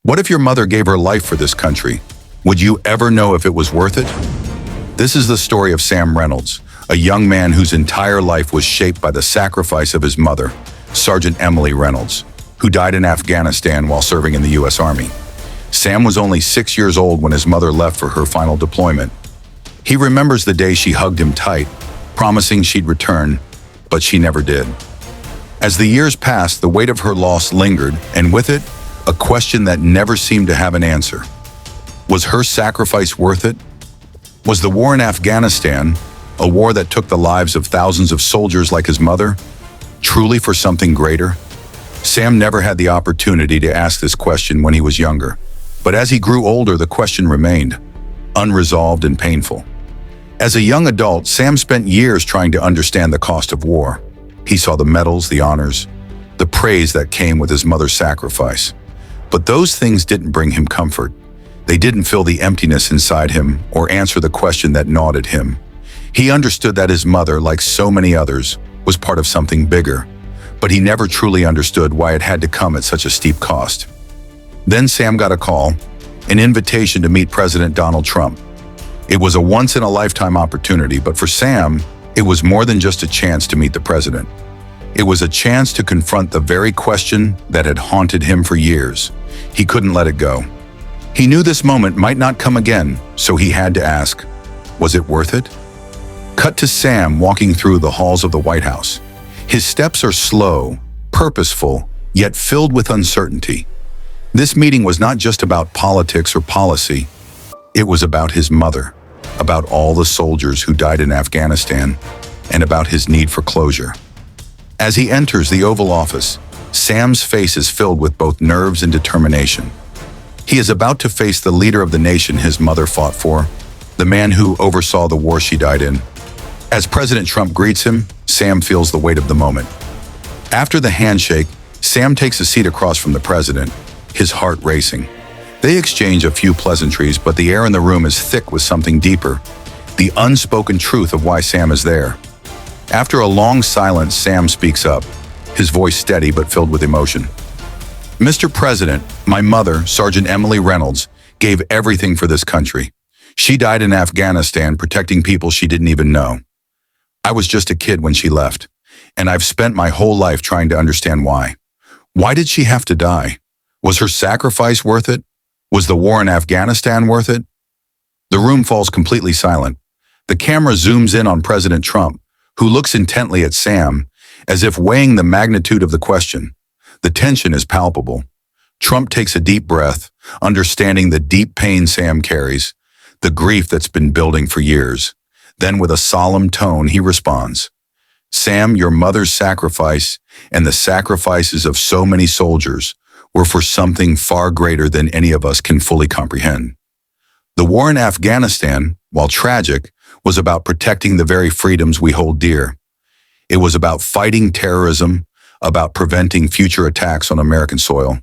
What if your mother gave her life for this country? Would you ever know if it was worth it? This is the story of Sam Reynolds, a young man whose entire life was shaped by the sacrifice of his mother, Sergeant Emily Reynolds, who died in Afghanistan while serving in the U.S. Army. Sam was only 6 years old when his mother left for her final deployment. He remembers the day she hugged him tight, promising she'd return, but she never did. As the years passed, the weight of her loss lingered, and with it, a question that never seemed to have an answer. Was her sacrifice worth it? Was the war in Afghanistan, a war that took the lives of thousands of soldiers like his mother, truly for something greater? Sam never had the opportunity to ask this question when he was younger, but as he grew older, the question remained, unresolved and painful. As a young adult, Sam spent years trying to understand the cost of war. He saw the medals, the honors, the praise that came with his mother's sacrifice. But those things didn't bring him comfort. They didn't fill the emptiness inside him or answer the question that gnawed at him. He understood that his mother, like so many others, was part of something bigger, but he never truly understood why it had to come at such a steep cost. Then Sam got a call, an invitation to meet President Donald Trump. It was a once-in-a-lifetime opportunity, but for Sam, it was more than just a chance to meet the president. It was a chance to confront the very question that had haunted him for years. He couldn't let it go. He knew this moment might not come again, so he had to ask, was it worth it? Cut to Sam walking through the halls of the White House. His steps are slow, purposeful, yet filled with uncertainty. This meeting was not just about politics or policy. It was about his mother, about all the soldiers who died in Afghanistan, and about his need for closure. As he enters the Oval Office, Sam's face is filled with both nerves and determination. He is about to face the leader of the nation his mother fought for, the man who oversaw the war she died in. As President Trump greets him, Sam feels the weight of the moment. After the handshake, Sam takes a seat across from the president, his heart racing. They exchange a few pleasantries, but the air in the room is thick with something deeper, the unspoken truth of why Sam is there. After a long silence, Sam speaks up, his voice steady but filled with emotion. Mr. President, my mother, Sergeant Emily Reynolds, gave everything for this country. She died in Afghanistan protecting people she didn't even know. I was just a kid when she left, and I've spent my whole life trying to understand why. Why did she have to die? Was her sacrifice worth it? Was the war in Afghanistan worth it? The room falls completely silent. The camera zooms in on President Trump, who looks intently at Sam, as if weighing the magnitude of the question. The tension is palpable. Trump takes a deep breath, understanding the deep pain Sam carries, the grief that's been building for years. Then with a solemn tone, he responds, Sam, your mother's sacrifice and the sacrifices of so many soldiers were for something far greater than any of us can fully comprehend. The war in Afghanistan, while tragic, was about protecting the very freedoms we hold dear. It was about fighting terrorism, about preventing future attacks on American soil,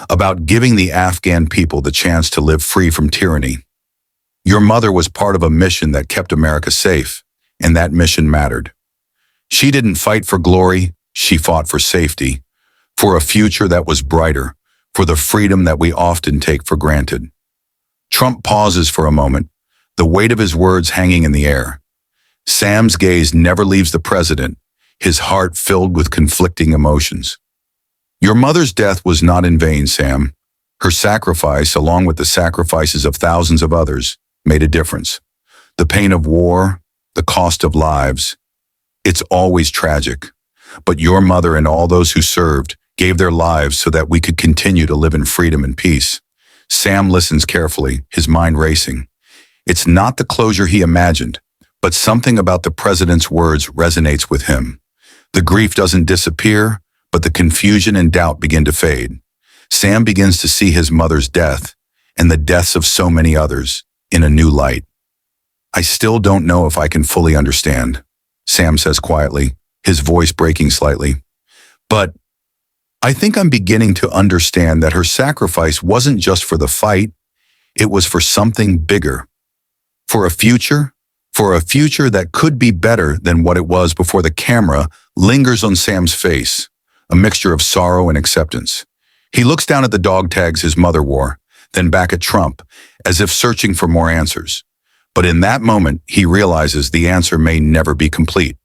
about giving the Afghan people the chance to live free from tyranny. Your mother was part of a mission that kept America safe, and that mission mattered. She didn't fight for glory, she fought for safety, for a future that was brighter, for the freedom that we often take for granted. Trump pauses for a moment, the weight of his words hanging in the air. Sam's gaze never leaves the president, his heart filled with conflicting emotions. Your mother's death was not in vain, Sam. Her sacrifice, along with the sacrifices of thousands of others, made a difference. The pain of war, the cost of lives, it's always tragic. But your mother and all those who served gave their lives so that we could continue to live in freedom and peace. Sam listens carefully, his mind racing. It's not the closure he imagined, but something about the president's words resonates with him. The grief doesn't disappear, but the confusion and doubt begin to fade. Sam begins to see his mother's death, and the deaths of so many others, in a new light. I still don't know if I can fully understand, Sam says quietly, his voice breaking slightly. But I think I'm beginning to understand that her sacrifice wasn't just for the fight, it was for something bigger. For a future that could be better than what it was before. The camera lingers on Sam's face, a mixture of sorrow and acceptance. He looks down at the dog tags his mother wore, then back at Trump, as if searching for more answers. But in that moment, he realizes the answer may never be complete.